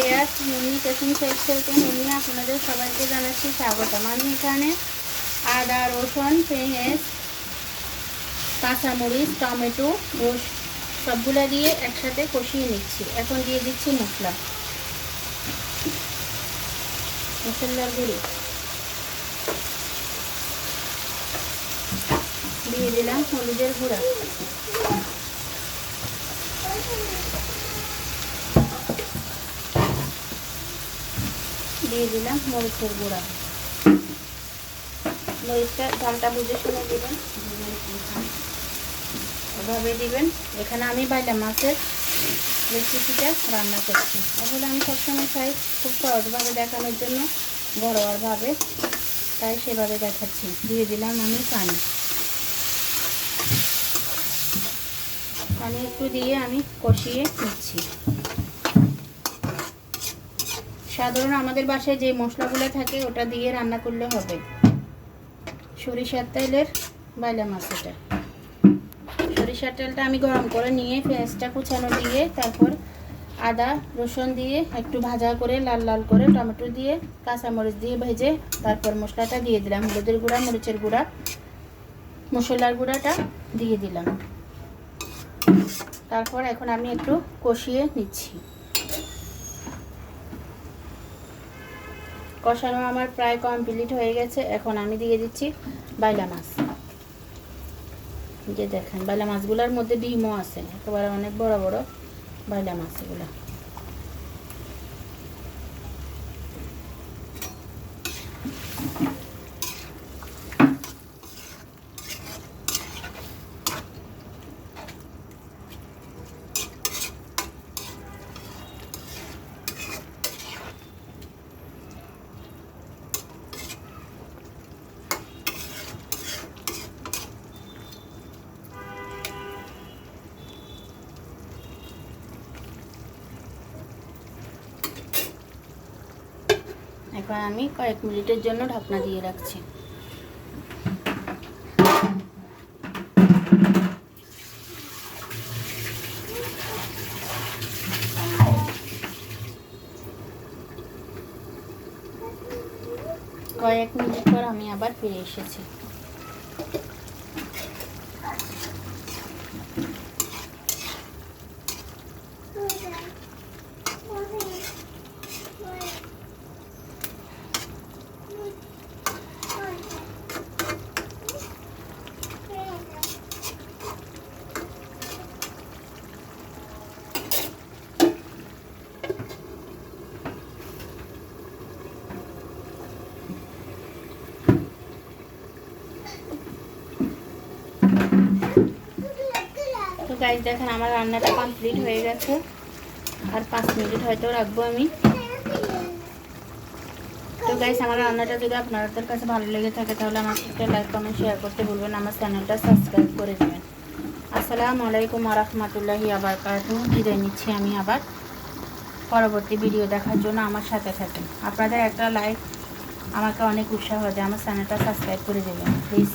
Air Munni tiffin set থেকে মুন্নি আপনাদের সবাইকে জানাচ্ছি স্বাগতম। আমি এখানে আদা, রসুন, পেঁয়াজ, কাঁচামরিচ, টমেটো সবগুলো দিয়ে একসাথে কষিয়ে নিচ্ছি। এখন দিয়ে দিচ্ছি মশলার গুঁড়ি দিয়ে দিলাম, হলুদের গুঁড়া দিয়ে দিলাম, মরিচের গুঁড়া। মরিচটা ঝালটা বুঝে শুনে দিবেন, ওভাবে দিবেন। এখানে আমি বাইলা মাছের রেসিপিটা রান্না করছি। আসলে আমি সবসময় চাই খুব সহজভাবে দেখানোর জন্য, ঘরোয়াভাবে, তাই সেভাবে দেখাচ্ছি। দিয়ে দিলাম আমি পানি একটু দিয়ে আমি কষিয়ে নিচ্ছি। সাধারণ আমাদের বাসায় যে মশলাগুলো থাকে ওটা দিয়ে রান্না করলে হবে। সরিষার তেলের বাইলা মাছ, এটা সরিষার তেলটা আমি গরম করে নিয়ে পেঁয়াজটা কুচানো দিয়ে, তারপর আদা রসুন দিয়ে একটু ভাজা করে লাল লাল করে, টমেটো দিয়ে কাঁচামরিচ দিয়ে ভেজে তারপর মশলাটা দিয়ে দিলাম। হলুদের গুঁড়া, মরিচের গুঁড়া, মশলার গুঁড়াটা দিয়ে দিলাম। তারপর এখন আমি একটু কষিয়ে নিচ্ছি। কষানো আমার প্রায় কমপ্লিট হয়ে গেছে। এখন আমি দিয়ে দিচ্ছি বাইলা মাছ। যে দেখেন বাইলা মাছগুলোর মধ্যে ডিমও আছে, একেবারে অনেক বড় বড় বাইলা মাছ এগুলো। এখন আমি কয়েক মিনিটের জন্য ঢাকনা দিয়ে রাখছি। কয়েক মিনিট পর আমি আবার ফিরে এসেছি। তো গাইস দেখেন আমার রান্নাটা কমপ্লিট হয়ে গেছে। আর 5 মিনিট হয়তো রাখবো আমি। তো গাইস আমার রান্নাটা যদি আপনাদের কাছে ভালো লেগে থাকে তাহলে আমার সাথে লাইক কমেন্ট শেয়ার করতে ভুলবেন, আমার চ্যানেলটা সাবস্ক্রাইব করে দেবেন। আসসালামু আলাইকুম ওয়া রাহমাতুল্লাহি ওয়া বারাকাতুহু। বিদায় নিচ্ছি আমি। আবার পরবর্তী ভিডিও দেখার জন্য আমার সাথে থাকুন। আপনাদের একটা লাইক আমাকে অনেক উৎসাহ দেয়। আমার চ্যানেলটা সাবস্ক্রাইব করে দেবেন প্লিজ।